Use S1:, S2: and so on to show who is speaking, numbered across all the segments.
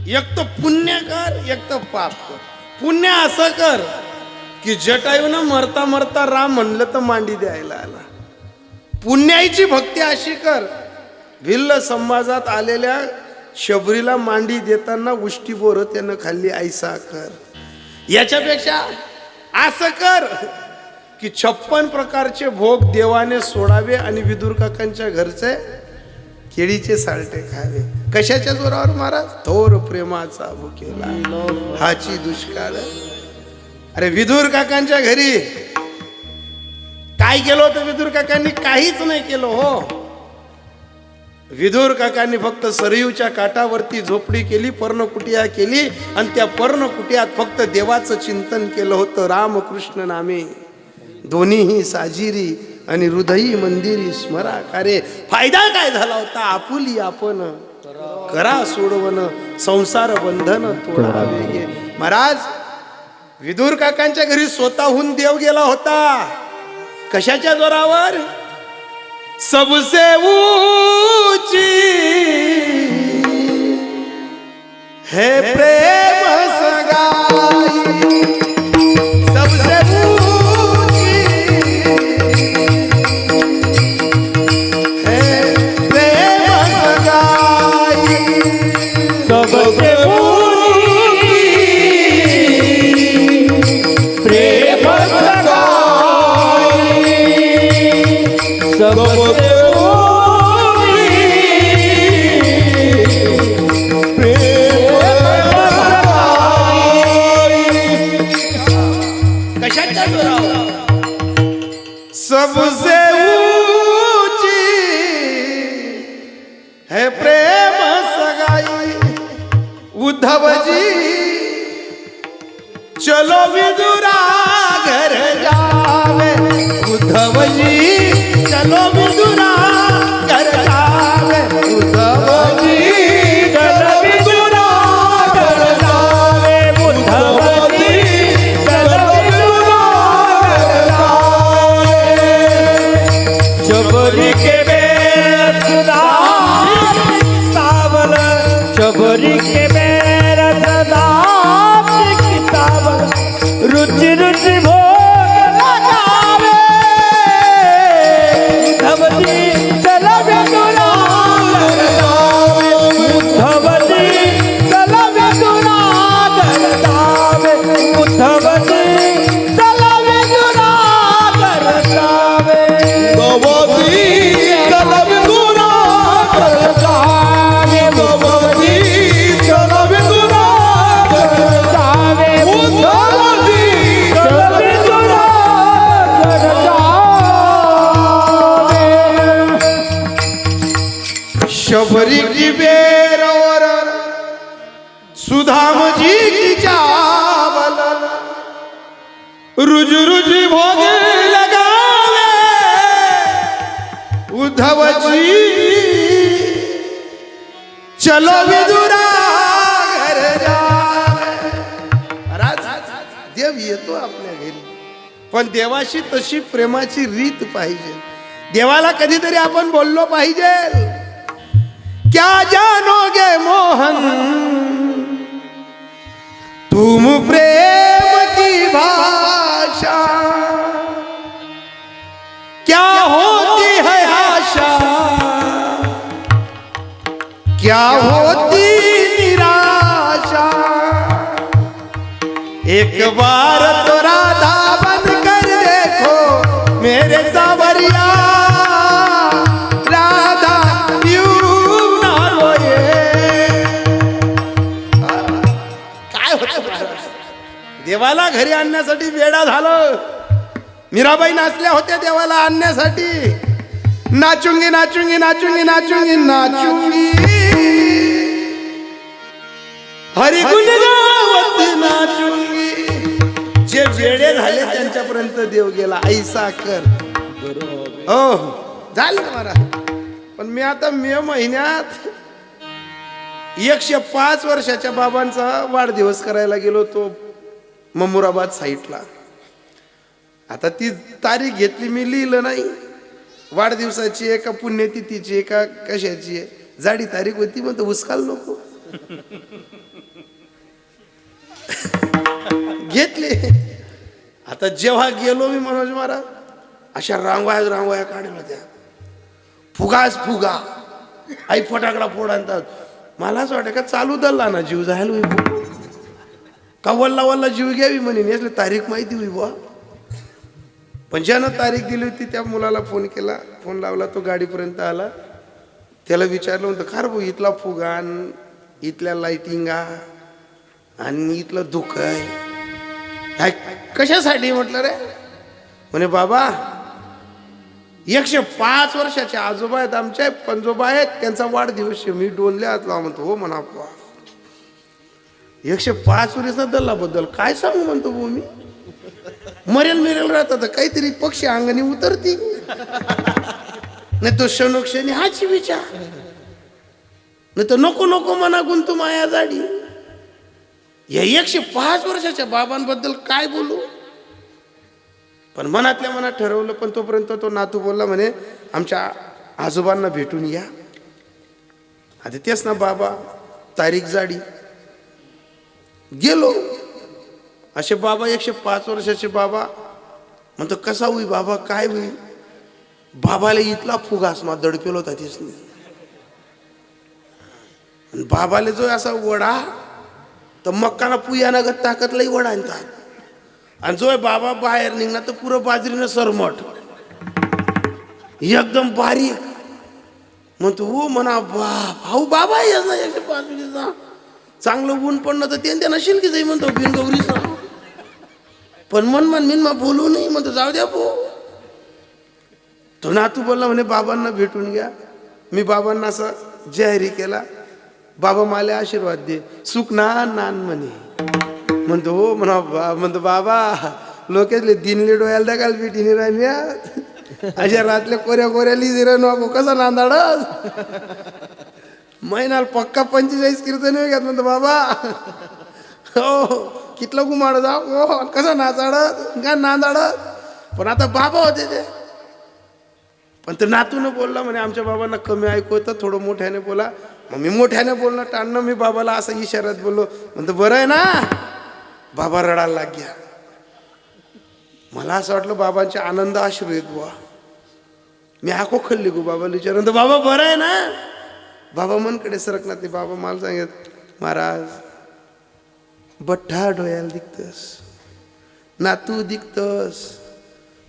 S1: एक तर पुण्य कर, एक तर पाप कर. पुण्य असं कर की जटायूनं मरता मरता राम म्हणलं तर मांडी द्यायला आला. पुण्याची भक्ती अशी कर, भिल्ल समाजात आलेल्या शबरीला मांडी देताना उष्टी बोर त्यानं खाल्ली, ऐसा कर. याच्यापेक्षा असं कर की 56 प्रकारचे भोग देवाने सोडावे आणि विदुर काकांच्या घरचे केळीचे साल्टे खावे. कशाच्या जोरावर महाराज? थोर प्रेमाचा भुकेला हाची दुष्काळ. अरे विदुर काकांच्या घरी काय केलं होतं? विदुर काकांनी काहीच नाही केलं हो. विदुर काकांनी फक्त सरयूच्या काठावरती झोपडी केली, पर्णकुटिया केली आणि त्या पर्णकुटियात फक्त देवाचं चिंतन केलं होतं. रामकृष्ण नामे दोन्हीही साजिरी आणि हृदयी मंदिरी स्मरा. अरे फायदा काय झाला होता? आपुली आपण करा सोडवण, संसार बंधन तोडावे गे. महाराज विदुर काकांच्या घरी स्वतःहून देव गेला होता. कशाच्या जोरावर? सबसे ऊंची है प्रेम सगाई, सबसे ऊंची है प्रेम सगाई,
S2: सबसे ऊंची प्रेम सगाई, सबसे
S1: सबसे ऊंची है प्रेम सगाई. उद्धव जी चलो विदुरा घर जावे, उद्धव जी चलो विदुरा घर जावे, उद्धव जी
S2: चलो विदुरा घर जावे, उद्धव जी चलो विदुरा घर जावे. शबरी के बेर सुदाम सावल, शबरी के बेर सुदाम सावल, रुचि रुचि भोग लगावे, उद्धव जी चलो विदुरा घर जावे, उद्धव जी चलो विदुरा घर जावे, उद्धव जी चलो विदुरा घर जावे.
S1: गवती चलो विदुरा घर जावे, गवती चलो विदुरा घर जावे,
S2: उद्धव जी चलो विदुरा घर जावे.
S1: शबरी की बेर और सुधाम जी की चावल, रुज रुज भोग लगावे, उद्धव जी चलो विदुरा घर जावे. देव येतो आपल्या घरी, पण देवाशी तशी प्रेमाची रीत पाहिजे. देवाला कधीतरी आपण बोललो पाहिजे, क्या जानोगे मोहन तुम प्रेम की भाषा, क्या होती है आशा, क्या होती निराशा. एक बार तो राधा बन कर देखो मेरे सावरिया, राधा यूं ना रोए. काय होतं? देवाला घरी आणण्यासाठी वेडा झालं. मीराबाई नाचल्या होत्या देवाला आणण्यासाठी. नाचूंगी नाचूंगी नाचूंगी नाचूंगी नाचूंगी, हरी गुण गावत नाचूंगी. जे वेडे झाले त्यांच्यापर्यंत देव गेला. ऐसा कर. हो झालं मला. पण मी आता मे महिन्यात 105 वर्षाच्या बाबांचा वाढदिवस करायला गेलो तो ममुराबाद साईटला. आता ती तारीख घेतली, मी लिहिलं नाही. वाढदिवसाची आहे का पुण्यतिथीची आहे का कशाची आहे, जाडी तारीख होती. मग उचकाल नको. घेतले. आता जेव्हा गेलो मी मनोज महाराज, अशा रांगोळ्या काढल्या होत्या, फुगाच फुगा, आई फटाकडा फोड आणतात. मला असं वाटतं का चालू दल्ला ना जीव जायला होई का वल्ला वल्ला जीव घ्यावी म्हणे, यातली तारीख माहिती होई बुवा. पण ज्यानं तारीख दिली होती त्या मुलाला फोन केला, फोन लावला, तो गाडीपर्यंत आला. त्याला विचारलं म्हणतं खर भाऊ इथला फुगा इथल्या लाइटिंगा आणि इथलं धुक आहे कशासाठी म्हटलं रे. म्हणे बाबा 105 वर्षाचे आजोबा आहेत आमचे, पंजोबा आहेत, त्यांचा वाढदिवस. मी डोनले आतला म्हणतो हो म्हणा. 105 वर्षाचा दल्लाबद्दल काय सांगू म्हणतो भाऊ मी. मरेल राहतात काहीतरी पक्षी अंगणी उतरती नाही तो क्षणोक्षणी हाची विचार नाही तर नको मना गुंतू माया जाडी. या 105 वर्षाच्या बाबांबद्दल काय बोलू. पण मनातल्या मनात ठरवलं. पण तोपर्यंत तो नातू बोलला म्हणे आमच्या आजोबांना भेटून या. आता तेच ना बाबा तारीख जाडी. गेलो. असे बाबा 105 वर्षाचे बाबा म्हणतो कसा होई बाबा काय होईल. बाबाला इथला फुगास मा दडपेल होता तेच नाही. बाबाला जो असा वडा तर मक्काना पुयाना गत ताकदलाही वडा आणतात. आणि जो बाबा बाहेर निघणार तर पुरं बाजरीनं सरमट एकदम बारीक. म्हणतो हो म्हणा भाऊ बाबा आहे ना 105 चांगलं ऊन पडणं तर त्यांना शिलकी जाई म्हणतो बिनगौरीचा. पण मीन बोलू नाही म्हणतो जाऊ द्या पो. तो नातू बोलला म्हणे बाबांना भेटून घ्या. मी बाबांना असा जाहीर केला. बाबा मला आशीर्वाद दे सुख नान म्हणे. म्हणतो हो म्हणतो बाबा लोकेतले दिनले डोळ्याला दाखल भेटीने राहिल्या अशा रातल्या कोऱ्या लिहिरा नको कसा नांदाड महिन्याला पक्का 45 कीर्तन घेत म्हणतो बाबा हो कितलं गुमाड जा हो कसा नाचाडत का नांदाडत. पण आता बाबा होते ते. पण ते नातून बोलला म्हणे आमच्या बाबांना कमी ऐकू होतं थोडं मोठ्याने बोला. मग मी मोठ्याने बोलणं टाळणं. मी बाबाला असं इशाऱ्यात बोललो. म्हणतो बरं आहे ना. बाबा रडायला लाग गया. मला असं वाटलं बाबांचे आनंद अश्रू येत बुवा. मी आखो खल्ली गो बाबाला विचारून तर बाबा बरं आहे ना. बाबा मनकडे सरकणार नाही. बाबा मला सांगत महाराज बठ्ठा डोळ्याला दिखतस नातू दिखतस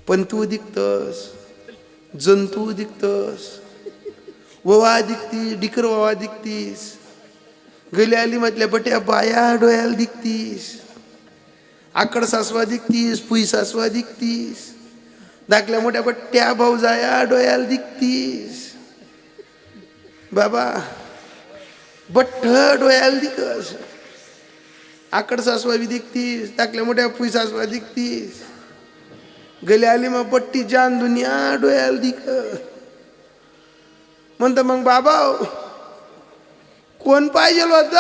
S1: पंतू दिखतस जंतू दिखतस ववा दिखतीस डिकर ववा दिखतीस गली आली मधल्या बट्या बाया डोळ्याला दिखतीस आकड सासवा दिखतीस पुई सासवा दिखतीस दाखल्या मोठ्या बट्ट्या भाऊ जाया डोळ्याला दिखतीस. बाबा बठ्ठ डोळ्याला दिखस आकड सासवा बी दिखतीस दाखल्या मोठ्या पुई सासवा दिखतीस गली आली मग बट्टी जान दुनिया डोळ्याला दिख. म्हणतं मग बाबा कोण पाहिजे होत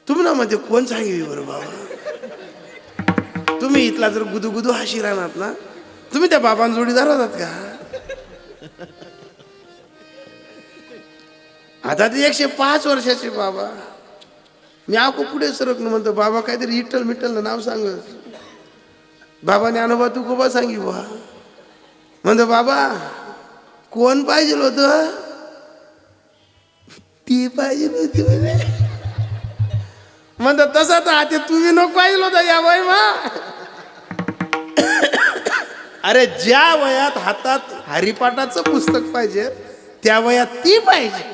S1: तुम्ही ना मध्ये कोण सांगितली बरं बाबा. तुम्ही इथला जर गुदू हाशी राहणार ना तुम्ही त्या बाबांना जोडीदार होतात का. आता ते 105 वर्षाचे बाबा. मी आको पुढे सरकलो. म्हणतो बाबा काहीतरी इट्टल मिट्टल नाव सांग. बाबाने अनुभव तू कोबा सांगी बा. म्हणतो बाबा कोण पाहिजे होत ती पाहिजे होती म्हणे. म्हणतो तसं तर आता तुम्ही नको पाहिजे होता या वय मा. अरे ज्या वयात हातात हरिपाठाचं पुस्तक पाहिजे त्या वयात ती पाहिजे.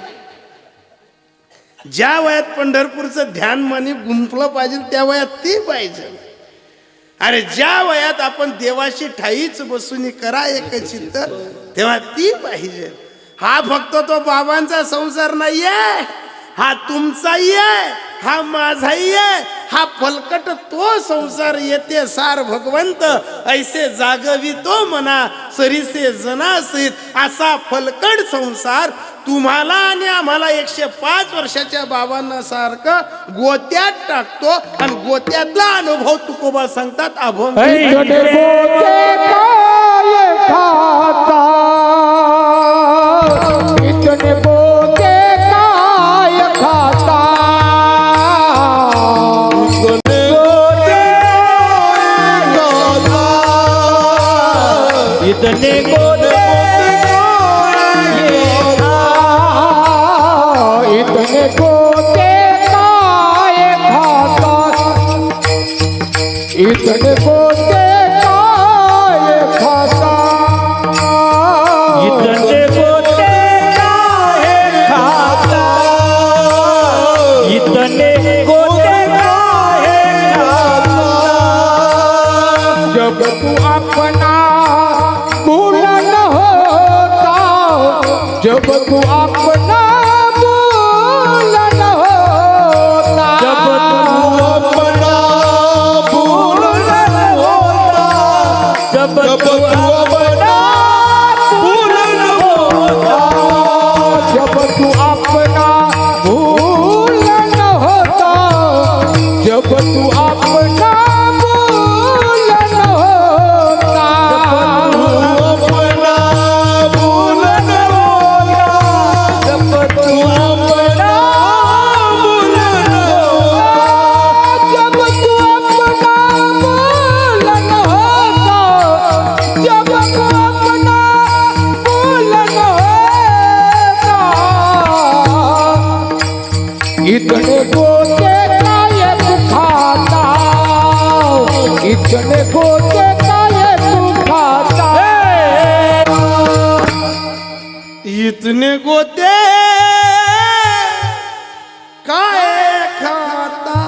S1: ज्या वयात पंढरपूरचं ध्यान मनी गुंफलं पाहिजे त्या वयात ती पाहिजे. अरे ज्या वयात आपण देवाशी ठाईच बसून करा एक चित्त तेव्हा ती पाहिजे. हा फक्त तो बाबांचा संसार नाहीये. हा तुमचाही आहे हा माझाही आहे. हा फलकट तो संसार येते सार भगवंत ऐसे जागवी तो मना सरीसे जनासीत असा फलकट संसार तुम्हाला आणि आम्हाला 105 वर्षाच्या बाबांना सारखं गोत्यात टाकतो. आणि गोत्यातला अनुभव तुकोबा सांगतात अभंग
S2: खाता इतने गोते इतने गोते काय खाता इतने गोते काय खाता इतने गोते काय खाता इतने गोते काय खाता जब तू अपना बुलंद होता जब तू अपना बुलंद होता जब तू अपना बुलंद होता जब तू अपना बुलंद होता जब तू अपना बुलंद होता जब तू अपना बुलंद होता जब तू अपना बुलंद होता जब तू अपना बुलंद होता जब तू अपना बुलंद होता इतने गोते काय तू खाता इतने गोते काय तू खाता
S1: इतने गोते काय खाता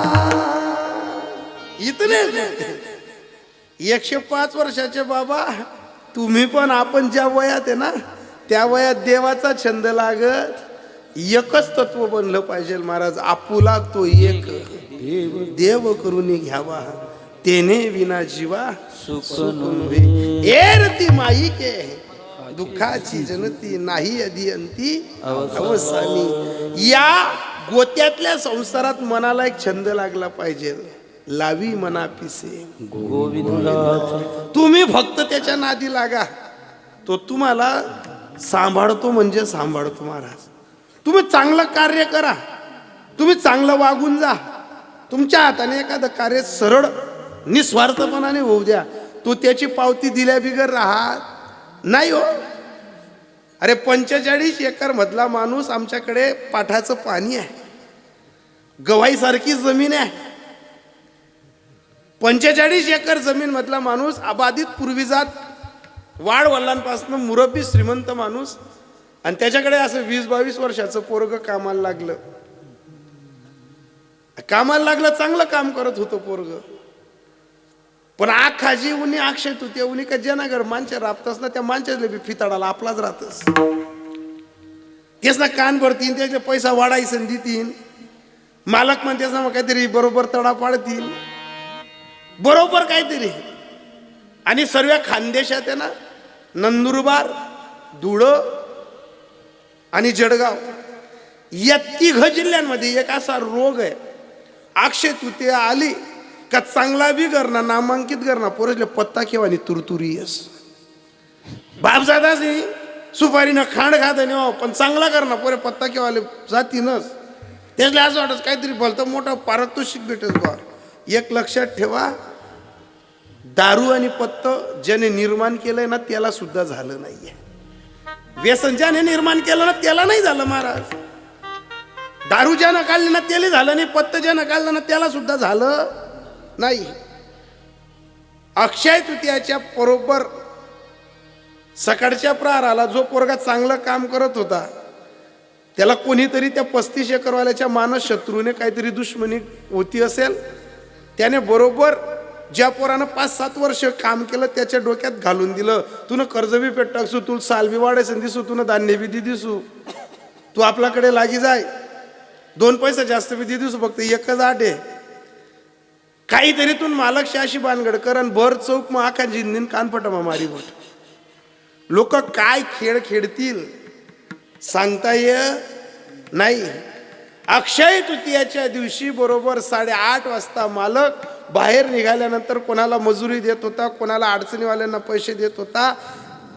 S1: इतने गोते 105 वर्षाचे बाबा तुम्ही पण आपण ज्या वयात आहे ना त्या वयात देवाचा छंद लागत एकच तत्व बनलं पाहिजे महाराज आपुला तो एक देव करून घ्यावा तेने विना जीवा सुख नव्हे एरती माई के दुःखाची जनती नाही अधियंती अवसानी या गोत्यातल्या संसारात मनाला एक छंद लागला पाहिजे लावी मना पिसे तुम्ही फक्त त्याच्या नादी लागा तो तुम्हाला सांभाळतो म्हणजे सांभाळतो महाराज तुम्ही चांगलं कार्य करा तुम्ही चांगलं वागून जा तुमच्या हाताने एखादं कार्य सरळ निस्वार्थपणाने होऊ द्या तो त्याची पावती दिल्या बिगर राहत नाही हो अरे 45 एकर मधला माणूस आमच्याकडे पाठाचं पाणी आहे गवाईसारखी जमीन आहे 45 एकर जमीन मधला माणूस अबाधित पूर्वीजात वाड वडिलांपासून मुरब्बी श्रीमंत माणूस आणि त्याच्याकडे असं 20-22 वर्षाचं पोरग कामाला लागलं चांगलं काम करत होतं पोरग पण आखाजी उनी अक्षय तू ते उनी का जनागर माणच्या राबतास ना त्या माणच्यातले बी फिताडाला आपलाच राहतस तेच ना कान भरतीन त्याचे पैसा वाढायचं देतीन मालक म्हणतेस ना मग काहीतरी बरोबर तडा पाडतील बरोबर काहीतरी आणि सर्व खानदेशात आहे ना नंदुरबार धुळ आणि जळगाव या 3 जिल्ह्यांमध्ये एक असा रोग आहे अक्षय तृतीया आली का चांगला बी करणं नामांकित करणं पोरसले पत्ता केव्हा तुरतुरी येस बापजादा सुपारीनं खांड खात नाही पण चांगला करणं पोरे पत्ता केव्हा जातीनच त्याला असं वाटत काहीतरी भलतं मोठं पारितोषिक भेटत बा एक लक्षात ठेवा दारू आणि पत्त ज्याने निर्माण केलंय ना त्याला सुद्धा झालं नाहीये व्यसन ज्याने निर्माण केलं ना त्याला नाही झालं महाराज दारू ज्यानं काढली ना त्याला झालं नाही पत्त ज्यानं काढलं ना त्याला सुद्धा झालं नाही अक्षय तृतीयाच्या बरोबर सकाळच्या प्रहाराला जो पोरगा चांगलं काम करत होता त्याला कोणीतरी त्या 35 एकरवाल्याच्या मानस शत्रूने काहीतरी दुश्मनी होती असेल त्याने बरोबर ज्या पोरानं 5-7 वर्ष काम केलं त्याच्या डोक्यात घालून दिलं तुनं कर्ज बी पेट टाकसू तुला साल बी वाढायचं दिसू तुनं धान्य बी दिसू तू आपल्याकडे लागी जाय 2 पैसे जास्त बी दिसू फक्त एकच आठ आहे काहीतरी तू मालकशी अशी बानगड कर आणि भर चौक मग आखा जिंदीन कानपटा मारी बोट लोक काय खेळ खेळतील सांगता ये नाही अक्षय तृतीयाच्या दिवशी बरोबर 8:30 वाजता मालक बाहेर निघाल्यानंतर कोणाला मजुरी देत होता कोणाला अडचणीवाल्यांना पैसे देत होता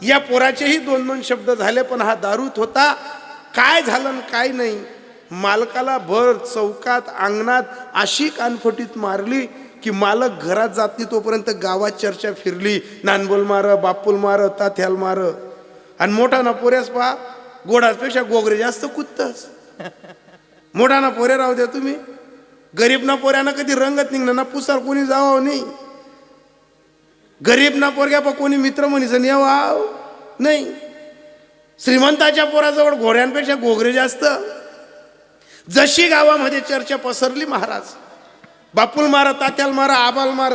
S1: या पोराचेही 2-2 शब्द झाले पण हा दारूत होता काय झालं काय नाही मालकाला भर चौकात अंगणात अशी कानफटीत मारली की मालक घरात जात नाही तोपर्यंत गावात चर्चा फिरली, नानबोल मार, बापूल मार, तात्याल मार. आणि मोठा ना पोऱ्यास पहा, गोडापेक्षा गोगरे जास्त कुदतच. मोठा ना पोऱ्या राहू द्या तुम्ही, गरीब ना पोऱ्यानं कधी रंगत निघणार ना, पुसार कोणी जावं नाही. गरीब ना पोरग्या पण कोणी मित्र म्हणीचं नेवाव नाही. श्रीमंताच्या पोराजवळ घोड्यांपेक्षा घोगरे जास्त. जशी गावामध्ये चर्चा पसरली महाराज, बापूल मार, तात्याल मार, आबाल मार,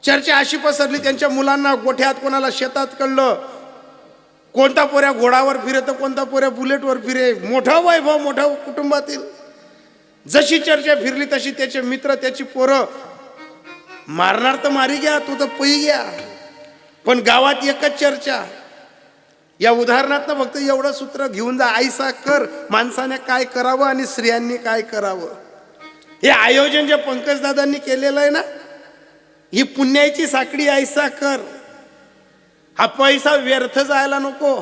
S1: चर्चा अशी पसरली. त्यांच्या मुलांना गोठ्यात, कोणाला शेतात कळलं. कोणता पोऱ्या घोडावर फिरे तर कोणता पोऱ्या बुलेटवर फिरे. मोठा वैभव, मोठा कुटुंबातील. जशी चर्चा फिरली तशी त्याचे मित्र, त्याची पोरं, मारणार तर मारी घ्या, तू तर पै घ्या. पण गावात एकच चर्चा. या उदाहरणात फक्त एवढं सूत्र घेऊन जा, ऐसा कर. माणसाने काय करावं आणि स्त्रियांनी काय करावं, हे आयोजन जे पंकजदादांनी केलेलं आहे ना, ही पुण्याची साखळी. ऐसा कर. हा पैसा व्यर्थ जायला नको.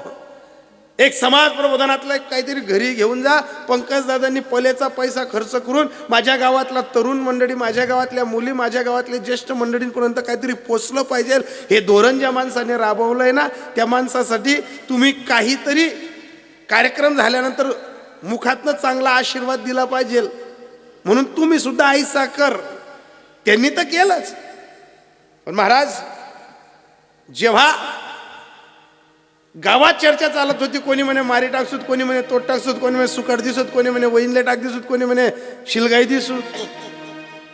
S1: एक समाज प्रबोधनातलं काहीतरी घरी घेऊन जा. पंकजदादांनी पलेचा पैसा खर्च करून माझ्या गावातला तरुण मंडळी, माझ्या गावातल्या मुली, माझ्या गावातले ज्येष्ठ मंडळींपर्यंत काहीतरी पोचलं पाहिजे. हे धोरण ज्या माणसाने राबवलंय ना, त्या माणसासाठी तुम्ही काहीतरी कार्यक्रम झाल्यानंतर मुखातनं चांगला आशीर्वाद दिला पाहिजे. म्हणून तुम्ही सुद्धा ऐसा कर. त्यांनी तर केलंच. पण महाराज, जेव्हा गावात चर्चा चालत होती, कोणी म्हणे मारी टाकसूत, कोणी म्हणे तोट टाकसूत, कोणी म्हणे सुकट दिसूत, कोणी म्हणे वैनले टाक दिसूत, कोणी म्हणे शिलगाई दिसूत.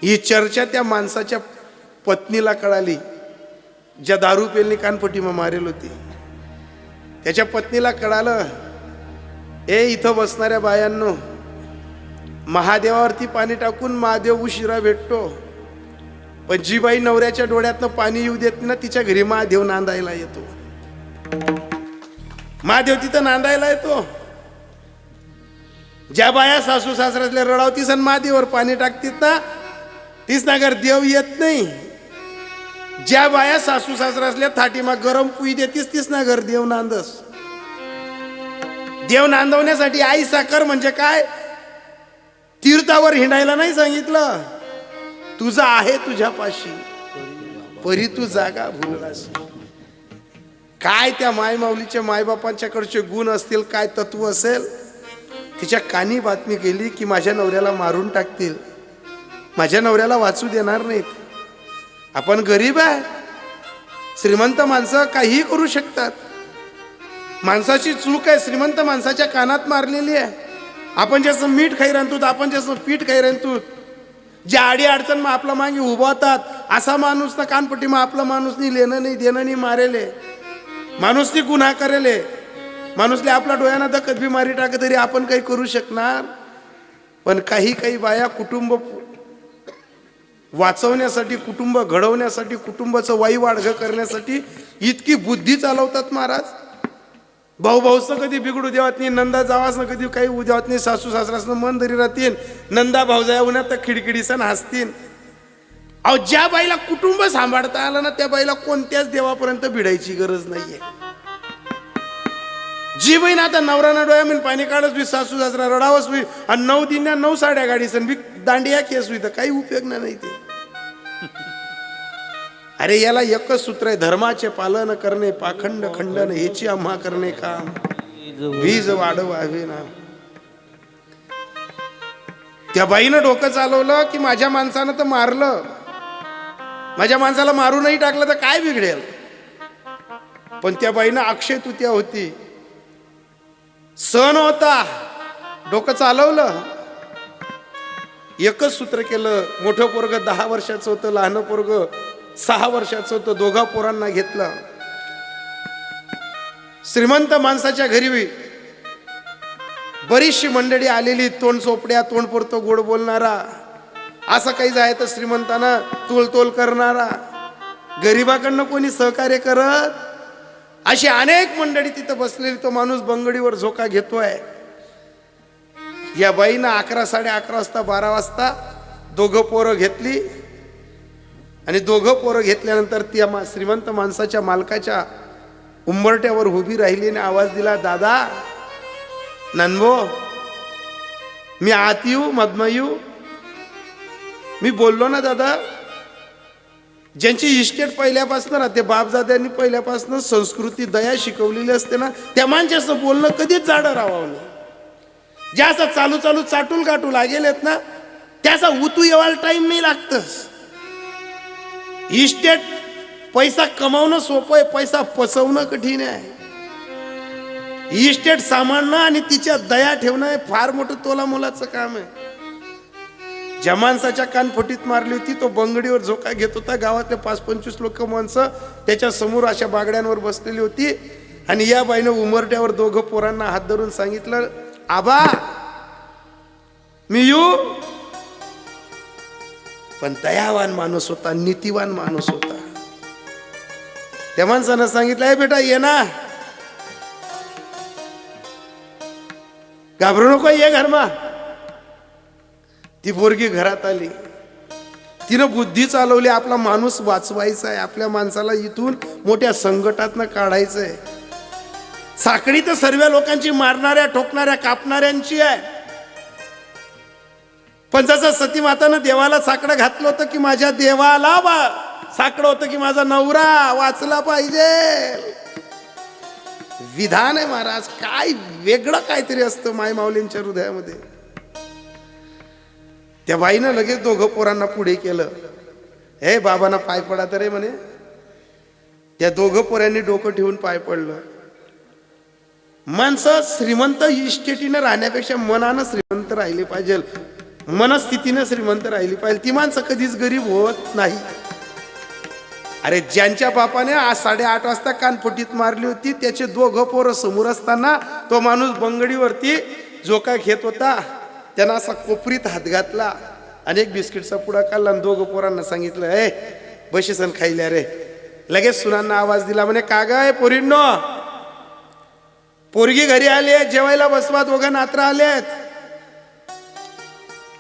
S1: ही चर्चा त्या माणसाच्या पत्नीला कळाली, ज्या दारू पेलनी कानपट्टी मारेल होती. त्याच्या पत्नीला कळालं, इथं बसणाऱ्या बायांनो, महादेवावरती पाणी टाकून महादेव उशिरा भेटतो. पण जी बाई नवऱ्याच्या डोळ्यातनं पाणी येऊ देत ना, तिच्या घरी महादेव नांदायला येतो. महादेव तिथं नांदायला येतो. ज्या बाया सासू सासऱ्यातल्या रडावतीस आणि महादेवावर पाणी टाकतीत ना, तीच ना घर देव येत नाही. ज्या बाया सासू सासऱ्यातल्या थाटीमा गरम पुई देतीस, तीच ना घर देव नांदस. देव नांदवण्यासाठी आई साखर म्हणजे काय, तीर्थावर हिंडायला नाही सांगितलं. तुझा आहे तुझ्यापाशी, परी तू जागा भुललास. काय त्या मायमाऊलीच्या मायबापांच्याकडचे गुण असतील, काय तत्व असेल. तिच्या कानी बातमी गेली की माझ्या नवऱ्याला मारून टाकतील, माझ्या नवऱ्याला वाचू देणार नाहीत. आपण गरीब आहे, श्रीमंत माणसं काहीही करू शकतात. माणसाची चूक आहे, श्रीमंत माणसाच्या कानात मारलेली आहे. आपण जसं मीठ खाई राहतो, आपण जसं पीठ खाई राहतो. ज्या आडी अडचण मग आपला मागे उभावतात, असा माणूस ना कानपट्टी मग आपला माणूसनी लेणं नाही देणं नाही मारेले, माणूसनी गुन्हा करेले, माणूसले आपल्या डोळ्यानं दखत बी मारी टाक तरी आपण काही करू शकणार. पण काही काही बाया कुटुंब वाचवण्यासाठी, कुटुंब घडवण्यासाठी, कुटुंबाचं वाई वाढगं करण्यासाठी इतकी बुद्धी चालवतात महाराज. भाऊ भाऊसनं कधी बिघडू देवत नाही, नंदा जावासनं कधी काही होऊ देवत नाही, सासू सासरासनं मन धरी राहतील, नंदा भाऊजाया उन्हात तर खिडखिडीसन हसतील. अहो, ज्या बाईला कुटुंब सांभाळता आलं ना, त्या बाईला कोणत्याच देवापर्यंत भिडायची गरज नाहीये. जी बहीण आता नवरा डोळ्या मी पाणी काढच बी, सासू सासरा रडावच बी, आणि 9 दिन्या 9 साड्या गाडी सन बी दांडिया केस बी, तर काही उपयोग नाही ते. अरे याला एकच सूत्र आहे, धर्माचे पालन करणे, पाखंड खंडन हेची आम्हा करणे काम, वीज वाढवावे ना. त्या बाईनं डोकं चालवलं की माझ्या माणसानं तर मारलं, माझ्या माणसाला मारूनही टाकलं तर काय बिघडेल. पण त्या बाईनं अक्षय तृतीया होती, सण होता, डोकं चालवलं, एकच सूत्र केलं. मोठं पोरग 10 वर्षाचं होतं, लहान पोरग 6 वर्षाचं होतं. दोघा पोरांना घेतलं. श्रीमंत माणसाच्या घरी बरीचशी मंडळी आलेली, तोंड चोपड्या, तोंड पुरतं गोड बोलणारा, असं काही जाय तर श्रीमंतांना तोल करणारा, गरिबाकडनं कोणी सहकार्य करत, अशी अनेक मंडळी तिथं बसलेली. तो माणूस बंगडीवर झोका घेतोय. या बाईनं 11, 11:30 वाजता 12 वाजता दोघं पोरं घेतली आणि दोघं पोरं घेतल्यानंतर त्या श्रीमंत माणसाच्या मालकाच्या उंबरट्यावर उभी राहिली आणि आवाज दिला, दादा ननभो, मी आत येऊ, मधमा येऊ? मी बोललो ना दादा, ज्यांची इस्टेट पहिल्यापासून राहते, बापदाद्यांनी पहिल्यापासून संस्कृती दया शिकवलेली असते ना, त्या माणसाचं बोलणं कधीच जाडं राहावं नाही. ज्या असं चालू चालू चाटूल गाठू लागेलेत ना, त्याचा उतू येवायला टाइम नाही लागतच. इस्टेट पैसा कमावणं सोपं आहे, पैसा फसवणं कठीण आहे. इस्टेट सांभाळणं आणि तिच्या दया ठेवणं हे फार मोठं तोला मोलाचं काम आहे. ज्या माणसाच्या कानफटीत मारली होती तो बंगडीवर झोका घेत होता. गावातले 5-25 लोक माणसं त्याच्या समोर अशा बागड्यांवर बसलेली होती आणि या बाईनं उमरट्यावर दोघं पोरांना हात धरून सांगितलं, आबा मी येऊ. पण दयावान माणूस होता, नीतिवान माणूस होता. त्या माणसानं सांगितलं, बेटा ये ना, घाबरू नको, ये घरमा. ती पोरगी घरात आली. तिनं बुद्धी चालवली, आपला माणूस वाचवायचा आहे, आपल्या माणसाला इथून मोठ्या संकटातनं काढायचं आहे. साखळी तर सर्व लोकांची मारणाऱ्या, ठोकणाऱ्या, कापणाऱ्यांची आहे. पण जसं सती मातानं देवाला साकडं घातलं होतं की माझ्या देवाला साकडं होतं की माझा नवरा वाचला पाहिजे. विधान आहे महाराज, काय वेगळं काहीतरी असतं माय माऊलींच्या हृदयामध्ये. त्या बाईनं लगेच दोघं पोरांना पुढे केलं. हे बाबांना पाय पडा तरी म्हणे. त्या दोघं पोरांनी डोकं ठेवून पाय पडलं. माणसं श्रीमंत इस्टेटीनं राहण्यापेक्षा मनानं श्रीमंत राहिले पाहिजे, मनस्थितीनं श्रीमंत राहिली पाहिजे. ती माणसं कधीच गरीब होत नाही. अरे ज्यांच्या बापाने आज 8:30 वाजता कानफटीत मारली होती, त्याचे दोघं पोरं समोर असताना तो माणूस बंगडीवरती झोका घेत होता. त्यानं असा कोपरीत हात घातला, अनेक बिस्किटचा पुडा काढला आणि दोघं पोरांना सांगितलं, ए बशीसन खायल्या रे. लगेच सुनांना आवाज दिला, म्हणे का ग पोरींनो, पोरगी घरी आली, जेवायला बसवा, दोघं नात्र आलेत.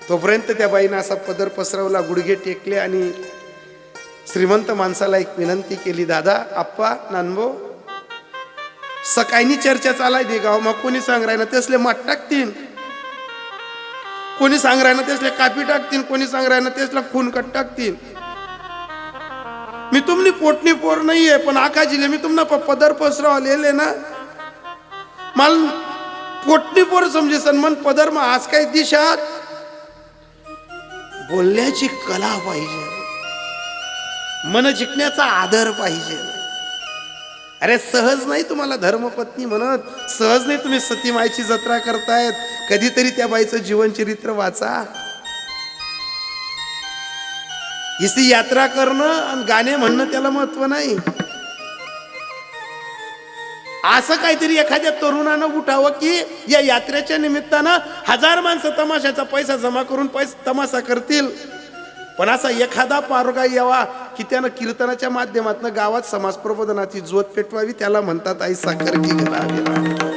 S1: तोपर्यंत त्या बाईनं असा पदर पसरवला, गुडघे टेकले आणि श्रीमंत माणसाला एक विनंती केली, दादा, आप्पा, नानभो, सकाळी चर्चा चालायची गाव, मग कोणी सांग राहिना तेसले माठ टाकतील, कोणी सांग राहिना तेसले कापी टाकतील, कोणी सांग राहिना तेसला खून कट टाकतील. मी तुमनी पोटणी पोर नाहीये, पण आकाजीले मी तुम्हाला पदर पसरवलेले ना, मला पोटणी पोर समजे सन्मान पदर मग आज काही दिशात बोलण्याची कला पाहिजे, मन जिंकण्याचा आदर पाहिजे. अरे सहज नाही तुम्हाला धर्मपत्नी म्हणत, सहज नाही तुम्ही सतीमाईची जत्रा करतायत. कधीतरी त्या बाईचं जीवन चरित्र वाचा. इसी यात्रा करणं आणि गाणे म्हणणं त्याला महत्व नाही. असं काहीतरी एखाद्या तरुणानं उठावं की या यात्रेच्या निमित्तानं 1000 माणसं तमाशाचा पैसा जमा करून तमाशा करतील. पण असा एखादा पारोगा यावा की त्यानं कीर्तनाच्या माध्यमातून गावात समाज प्रबोधनाची ज्योत पेटवावी, त्याला म्हणतात आई साखर की घराला.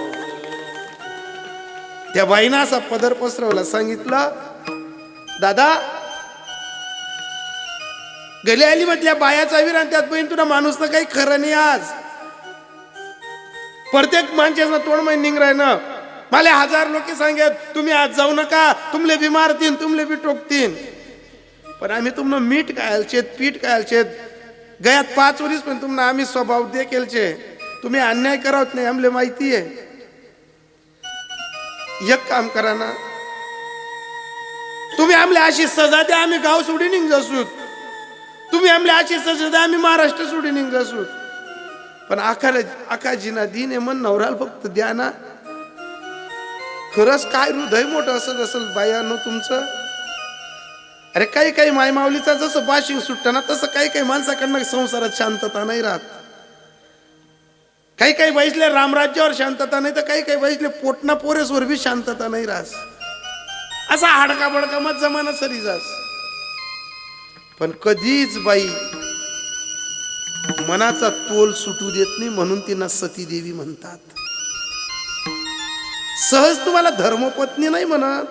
S1: त्या बाईनं असा पदर पसरवला, सांगितलं, दादा गली आली म्हटल्या बायाचा वीर आणि त्यात बहीण तुला माणूस ना काही खरं नाही. आज प्रत्येक माणसाचं तोंड मै निघ राय ना. मला 1000 लोक सांगत तुम्ही आज जाऊ नका, तुमले बी मारतीन, तुमले बी टोकतीन. पण आम्ही तुम्हाला मीठ खायलचे, पीठ खायलचे, गयात 5 वर्ष पण तुम्हाला आम्ही स्वभाव दे केलचे. तुम्ही अन्याय करावत नाही, आमले माहिती आहे. एक काम करा ना, तुम्ही आमले अशी सजा द्या, आम्ही गाव सोडी निघ असू. तुम्ही आमले अशी सजा द्या, आम्ही महाराष्ट्र सोडी निघ असू. पण आकाजीना दिन आहे, मन नवराल फक्त द्या ना. खरंच काय हृदय मोठं असत असेल बायानो तुमचं. अरे काही काही मायमावलीचा जसं बाशिंग सुटतं ना, तसं काही काही माणसाकडनं संसारात शांतता नाही राहत. काही काही बाईसले रामराज्यावर शांतता नाही, तर काही काही बाईसले पोटना पोरेसवर बी शांतता नाही राहत. असा हाडका बडका मत जमाना सरी जास. पण कधीच बाई मनाचा तोल सुटू देत नाही, म्हणून तिला सती देवी म्हणतात. सहज तुम्हाला धर्मपत्नी नाही म्हणत.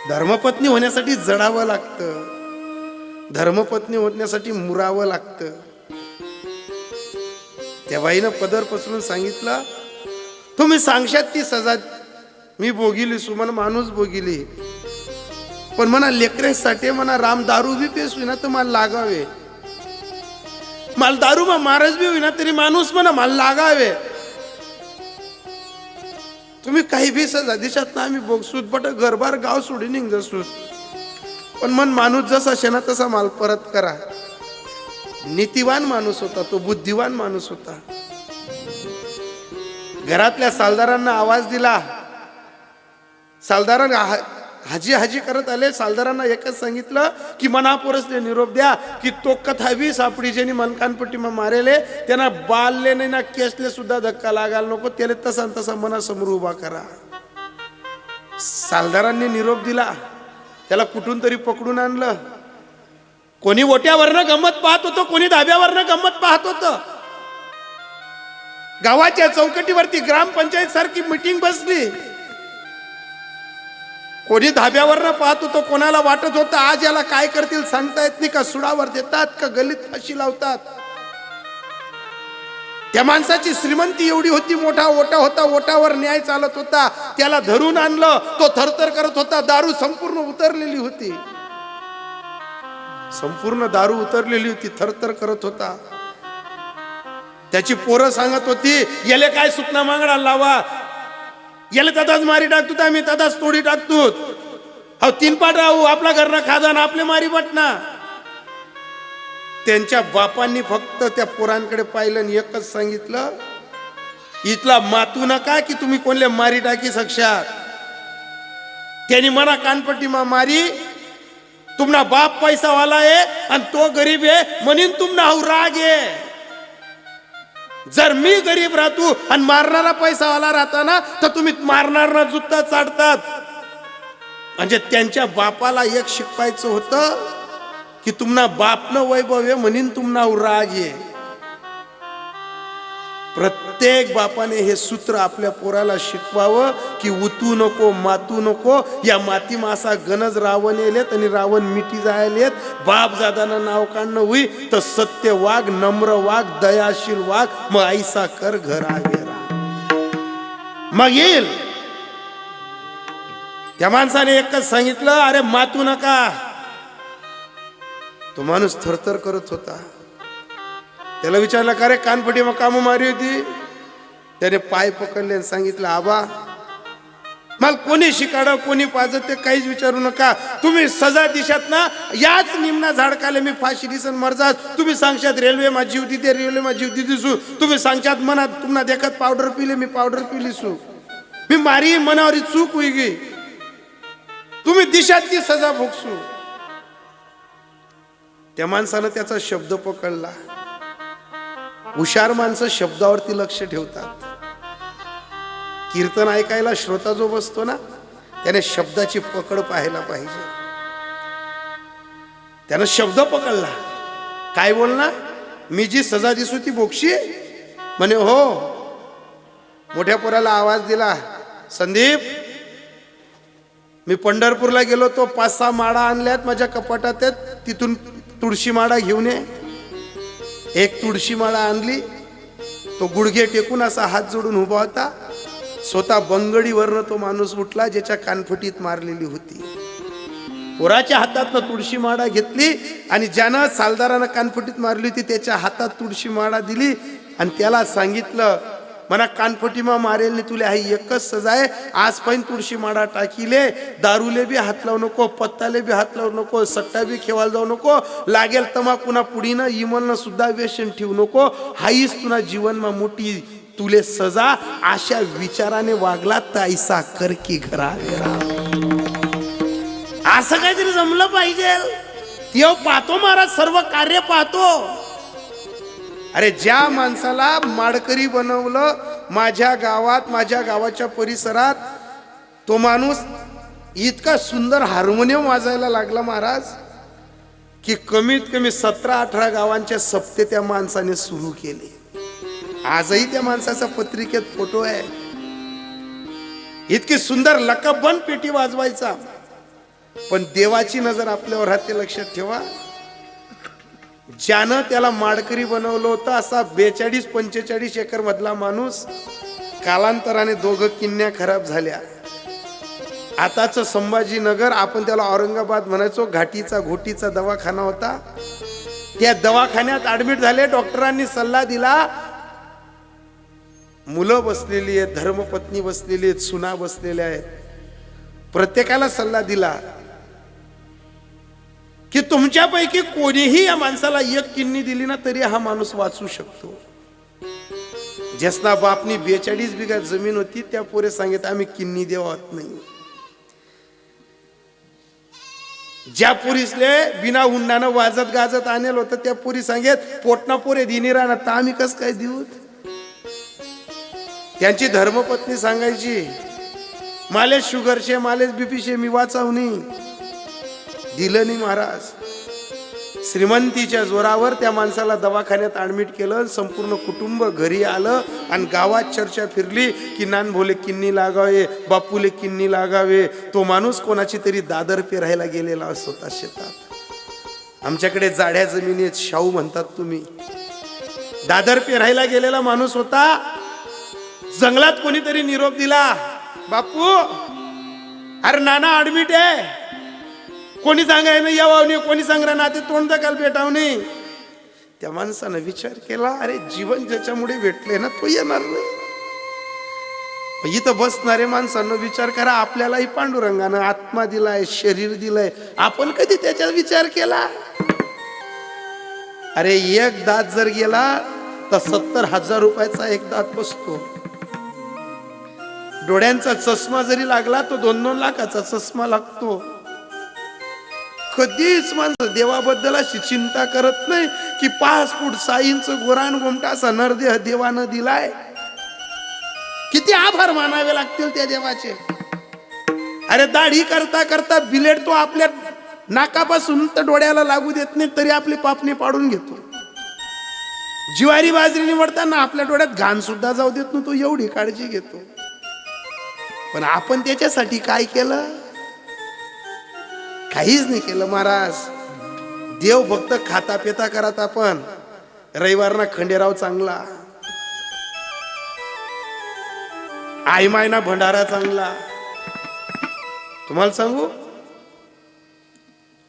S1: धर्मपत्नी होण्यासाठी जडावं लागतं, धर्मपत्नी होण्यासाठी मुरावं लागतं. त्या बाईनं पदर पसरून सांगितलं, तुम्ही सांगशात ती सजा मी भोगिली, सुमन माणूस भोगिली. पण म्हणा लेकरेसाठी म्हणा राम दारू बी पेस ना तर मला लागावे, मला दारू मा मारच बी होईना तरी माणूस म्हणा मला लागावे. तुम्ही काही बी सजा दिशात ना आम्ही बघसूत बट घरबार गाव सोडून निघ जसूत, पण मन माणूस जसा शे ना तसा माल परत करा. नीतिवान माणूस होता तो, बुद्धिवान माणूस होता. घरातल्या सालदारांना आवाज दिला. सालदारांना हाजी हाजी करत आले. सालदारांना एकच सांगितलं की मनापोरसले निरोप द्या की तो कथावी सापडी ज्यांनी मनकानपट्टी मारेले त्यांना बालले नाही ना केसले सुद्धा धक्का लागायला नको, त्याला तसा तसा मनासमोर उभा करा. सालदारांनी निरोप दिला. त्याला कुठून तरी पकडून आणलं. कोणी ओट्यावरनं गंमत पाहत होतं, कोणी धाब्यावरनं गंमत पाहत होतं. गावाच्या चौकटीवरती ग्रामपंचायत सारखी मीटिंग बसली. कोणी धाब्यावरनं पाहत होतं, कोणाला वाटत होतं आज याला काय करतील सांगता येत नाही, का सुडावर देतात का गलीत फाशी लावतात. त्या माणसाची श्रीमंती एवढी होती, मोठा ओटा होता, ओटावर न्याय चालत होता. त्याला धरून आणलं, तो थरथर करत होता. दारू संपूर्ण उतरलेली होती, संपूर्ण दारू उतरलेली होती, थरथर करत होता. त्याची पोरं सांगत होती याले काय सुटना मागडा लावा, याला तदाच मारी टाकतो, आम्ही तदाच तोडी टाकतो. हो 3 पाट राहू, आपला घरना खाजा ना आपले मारी बटना. त्यांच्या बापांनी फक्त त्या पोरांकडे पाहिलं आणि एकच सांगितलं, इथला मातू नका की तुम्ही कोणले मारी टाकी शकशात. त्यांनी मना कानपट्टी मारी, तुमना बाप पैसावाला आहे आणि तो गरीब आहे म्हणून तुमना हा राग आहे. जर मी गरीब राहतो आणि मारणारा पैसावाला राहता ना तर तुम्ही मारणारा जुत्ता चाडतात. म्हणजे त्यांच्या बापाला एक शिकवायचं होतं की तुमना बापनं वैभव आहे म्हणून तुमना राग आहे. प्रत्येक बापाने हे सूत्र आपल्या पोराला शिकवावं की उतू नको, मातू नको. या माती मासा गणज रावण येलेत आणि रावण मिठी जायलेत. बाप जादानं नाव काढणं होई तर सत्य वाग, नम्र वाग, दयाशील वाग, मग ऐसा कर घरावेरा, मग येईल. त्या माणसाने एकच सांगितलं, अरे मातू नका. तो माणूस थरथर करत होता. त्याला विचारलं का रे कानपट्टी मग काम मारी होती. त्याने पाय पकडले आणि सांगितलं, आबा मला कोणी शिकाडं कोणी पाजत ते काहीच विचारू नका. तुम्ही सजा दिशात ना याच निम्ना झाडकाले मी फाशी दिसन मरजात. तुम्ही सांगशात रेल्वे माझी होती ते रेल्वे माझी होती दिसू. तुम्ही सांगशात मनात तुम्हाला देखत पावडर पिले मी पावडर पिलीसू. मी मारी मनावरी चूक होई गी. तुम्ही दिशात ती सजा भोगसू. त्या माणसानं त्याचा शब्द पकडला. हुशार माणसं शब्दावरती लक्ष ठेवतात. कीर्तन ऐकायला श्रोता जो बसतो ना त्याने शब्दाची पकड पाहायला पाहिजे. त्यानं शब्द पकडला. काय बोलना, मी जी सजा दिसू ती बोक्षी म्हणे. हो. मोठ्या पोराला आवाज दिला, संदीप मी पंढरपूरला गेलो तो 5-6 माळा आणल्यात माझ्या कपाटात आहेत, तिथून तुळशी माळा घेऊन ये. एक तुळशी माळा आणली. तो गुडघे टेकून असा हात जोडून उभा होता. स्वतः बंगडीवरनं तो माणूस उठला ज्याच्या कानफटीत मारलेली होती. पोराच्या हातातनं तुळशी माळा घेतली आणि ज्यानं सालदारानं कानफटीत मारली होती त्याच्या हातात तुळशी माळा दिली आणि त्याला सांगितलं, मना कानफटीमा मारेल तुले हाई एकच सजा आहे. आज पण तुळशी माळा टाकीले. दारूले बी हात लावू नको, पत्ताले बी हात लावू नको, सट्टा बी खेवायला जाऊ नको. लागेल तमाकुना पुढीनं इमलनं सुद्धा व्यसन ठेवू नको. हाईच तुला जीवनमा मोठी तुले सजा. अशा विचाराने वागला तैसा कर की घरावेरा. असं काहीतरी जमलं पाहिजे. तेव्हा पाहतो महाराज सर्व कार्य पाहतो. अरे ज्या माणसाला माडकरी बनवलं माझ्या गावात, माझ्या गावाच्या परिसरात, तो माणूस इतका सुंदर हार्मोनियम वाजायला लागला महाराज की कमीत कमी 17-18 गावांच्या सप्ते त्या माणसाने सुरू केले. आजही त्या माणसाचा पत्रिकेत फोटो आहे. इतकी सुंदर लकबन पेटी वाजवायचा. पण देवाची नजर आपल्यावर राहते, लक्षात ठेवा. ज्यानं त्याला माडकरी बनवलं होतं असा 42-45 एकर मधला माणूस कालांतराने दोघं किन्या खराब झाल्या. आताच संभाजीनगर, आपण त्याला औरंगाबाद म्हणायचो, घाटीचा घोटीचा दवाखाना होता. त्या दवाखान्यात ऍडमिट झाले. डॉक्टरांनी सल्ला दिला, मुलं बसलेली आहेत, धर्मपत्नी बसलेली आहेत, सुना बसलेल्या आहेत. प्रत्येकाला सल्ला दिला की तुमच्यापैकी कोणीही या माणसाला एक किडनी दिली ना तरी हा माणूस वाचू शकतो. ज्यासना बापनी 42 बिघा जमीन होती त्या पोरे सांगित आम्ही किडनी देवत नाही. ज्या पुरीसले बिना हुंडानं वाजत गाजत आणेल होतं त्या पुरी सांगेत पोटना पोरे दिनी राहणार तर आम्ही कस काय देऊ. त्यांची धर्मपत्नी सांगायची मालेश शुगरशे मालेश बीपीशे मी वाचाव नाही. दिलं नाही महाराज. श्रीमंतीच्या जोरावर त्या माणसाला दवाखान्यात ऍडमिट केलं. संपूर्ण कुटुंब घरी आलं आणि गावात चर्चा फिरली की नान भोले किन्नी लागावे, बापूले किन्नी लागावे. तो माणूस कोणाची तरी दादर पेरायला गेलेला होता शेतात. आमच्याकडे जाड्या जमिनीत शाहू म्हणतात तुम्ही. दादर पेरायला गेलेला माणूस होता. जंगलात कोणीतरी निरोप दिला, बापू अरे नाना ऍडमिट आहे. कोणी सांगाय ना यावावनी, कोणी सांगणार ना ते तोंड दकाल भेटावनी. त्या माणसानं विचार केला, अरे जीवन ज्याच्यामुळे भेटले ना तो येणार नाही. इथं बसणारे माणसांना विचार करा, आपल्यालाही पांडुरंगानं आत्मा दिलाय, शरीर दिलंय, आपण कधी त्याचा विचार केला. अरे एक दात जर गेला तर 70,000 रुपयाचा एक दात बसतो. डोळ्यांचा चष्मा जरी लागला तो 2-2 लाखाचा चष्मा लागतो. कधीच माणसं देवाबद्दल अशी चिंता करत नाही की 5 फूट 6 इंच गोरान गोमटा असा नरदेह देवानं दिलाय. किती आभार मानावे लागतील त्या देवाचे. अरे दाढी करता करता बिलेट तो आपल्या नाकापासून तर डोळ्याला लागू देत नाही तरी आपली पापणी पाडून घेतो. ज्वारी बाजरी निवडताना आपल्या डोळ्यात घाण सुद्धा जाऊ देत नाही, तो एवढी काळजी घेतो. पण आपण त्याच्यासाठी काय केलं? काहीच नाही केलं महाराज. देव फक्त खाता पिता करत. आपण रविवारना खंडेराव चांगला, आई मायना भंडारा चांगला. तुम्हाला सांगू,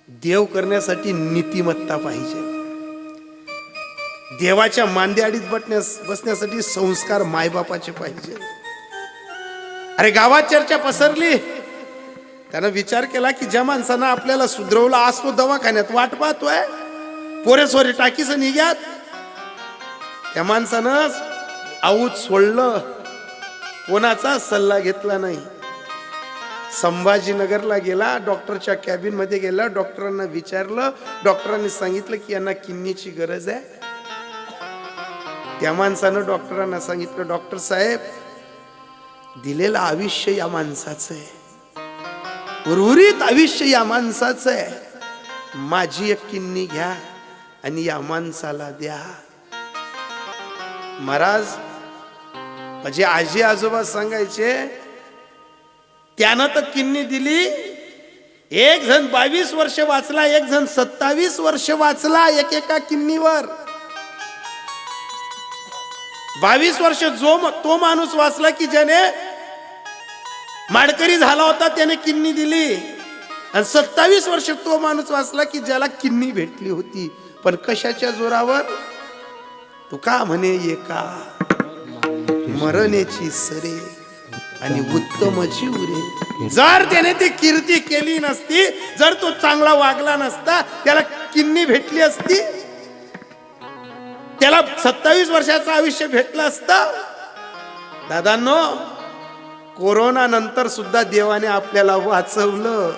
S1: देव करण्यासाठी नीतिमत्ता पाहिजे. देवाच्या मांद्याडीत बसण्यासाठी संस्कार मायबापाचे पाहिजे. अरे गावात चर्चा पसरली. त्यानं विचार केला की ज्या माणसानं आपल्याला सुधरवला आज तो दवाखान्यात वाट पाहतोय, पोरे सोरे टाकीच निघ्यात. त्या माणसानं आऊत सोडलं, कोणाचा सल्ला घेतला नाही. संभाजीनगरला गेला, डॉक्टरच्या कॅबिन मध्ये गेला, डॉक्टरांना विचारलं. डॉक्टरांनी सांगितलं की यांना किडनीची गरज आहे. त्या माणसानं डॉक्टरांना सांगितलं, डॉक्टर साहेब दिलेलं आयुष्य या माणसाचं आहे, उर्वरित आयुष्य या माणसाचं आहे. माझी एक किडनी घ्या आणि या माणसाला द्या. महाराज माझे आजी आजोबा सांगायचे, त्यानं तर किडनी दिली. एक जण 22 वर्ष वाचला, एक जण 27 वर्ष वाचला एका किडनीवर. 22 वर्ष तो माणूस वाचला की ज्याने माडकरी झाला होता, त्याने किडनी दिली. आणि 27 वर्ष तो माणूस वाचला की ज्याला किडनी भेटली होती. पण कशाच्या जोरावर? तू का म्हणे एका मरण्याची सरे आणि उत्तमची उरे. जर त्याने ती कीर्ती केली नसती, जर तो चांगला वागला नसता, त्याला किडनी भेटली असती, त्याला 27 वर्षाचं आयुष्य भेटलं असतं. दादांनो, कोरोना नंतर सुद्धा देवाने आपल्याला वाचवलं.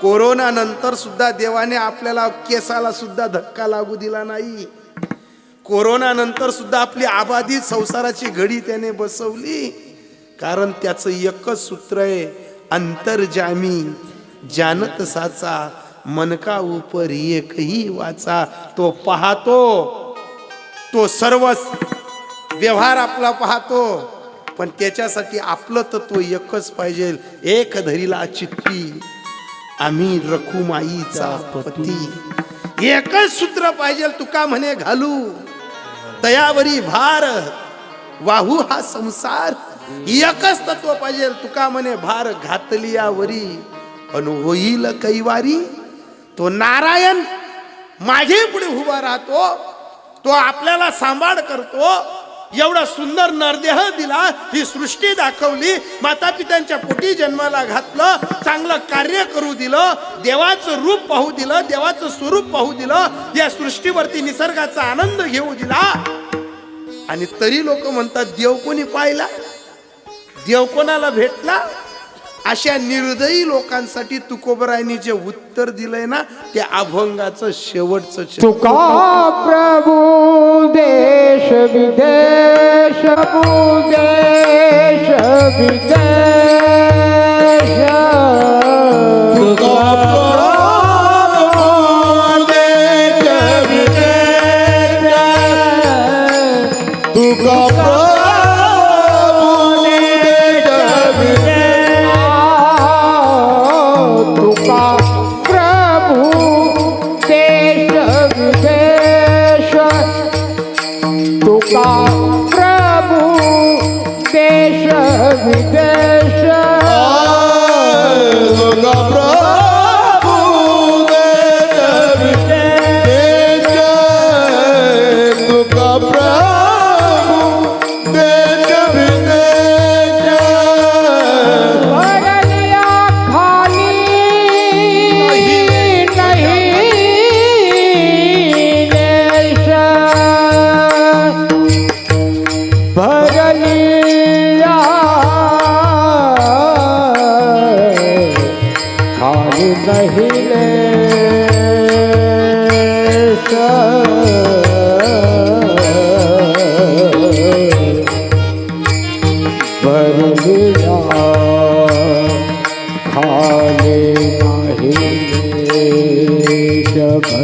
S1: कोरोना नंतर सुद्धा देवाने आपल्याला केसाला सुद्धा धक्का लागू दिला नाही. कोरोना नंतर सुद्धा आपली आबादी संसाराची घडी त्याने बसवली. कारण त्याचं एकच सूत्र आहे, अंतर्जामी जानत साचा मनका उपर एकही वाचा. तो पाहतो, तो सर्व व्यवहार आपला पाहतो, पण त्याच्यासाठी आपलं तत्व एकच पाहिजे. एक धरीला चित्ती आम्ही रखुमाईचा पती. एकच सूत्र पाहिजे. तुका म्हणे घालू तयावरी भार, वाहू हा संसार एकच तत्व पाहिजे. तुका म्हणे भार घातली यावरी अनु होईल कैवारी. तो नारायण मागे पुढे उभा राहतो, तो आपल्याला सांभाळ करतो. एवढा सुंदर नरदेह दिला, ही सृष्टी दाखवली, माता पित्यांच्या पोटी जन्माला घातलं, चांगलं कार्य करू दिलं, देवाचं रूप पाहू दिलं, देवाचं स्वरूप पाहू दिलं, या सृष्टीवरती निसर्गाचा आनंद घेऊ दिला. आणि तरी लोक म्हणतात देव कोणी पाहिला, देव कोणाला भेटला. अशा निर्दयी लोकांसाठी तुकोबरायांनी जे उत्तर दिलंय ना, ते अभंगाचं शेवटचं
S2: तुका प्रभु देश विदेश देश विदेश तुका प्रभु देश विदेश तुका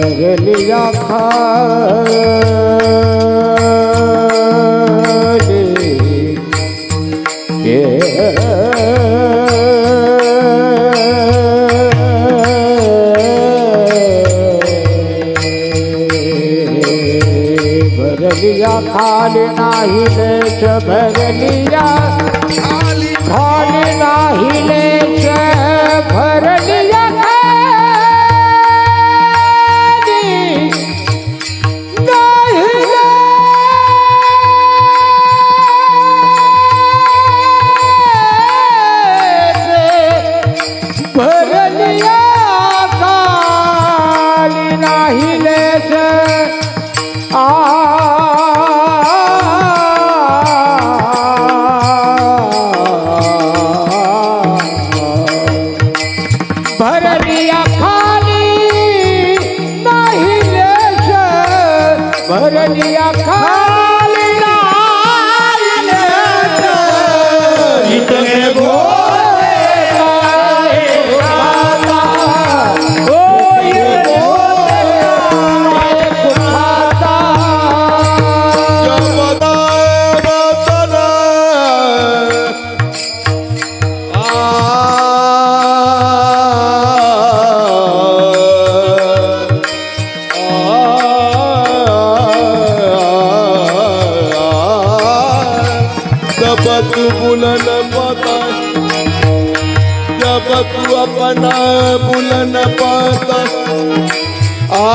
S2: भरलिया खाली भरलिया खाली नाही लेच भरलिया खाली खाली नाही लेच भरलिया भरलिया खाली नाही लेश भरलिया खाली नाही लेश इतने बोले राधा ओ ये बोले कुठाता
S3: तू बुलन पाता जब तू अपना बुलन पाता आ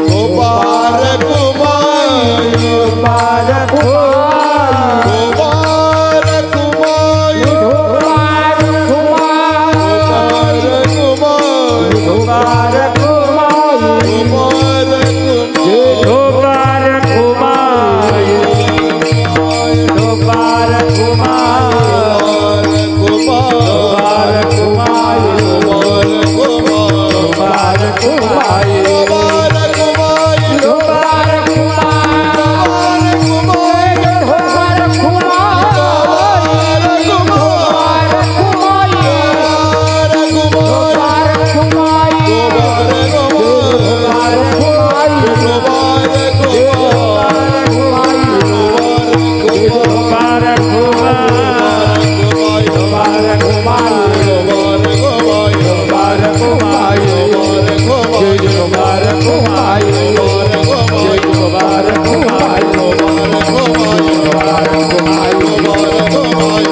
S3: गोपार कुमाई
S2: गोपाल कुमाई
S3: गोपार कुमाई
S2: गोपाल कुमाई
S3: गोपार कुमाई
S2: गोपाल कुमाई
S3: गोपार कुमाई
S2: गोपाल कुमाई गोपाल कुमाई
S3: गोपार कुमाई
S2: गोपाल कुमाई
S3: गोपार कुमाई
S2: गोपाल कुमाई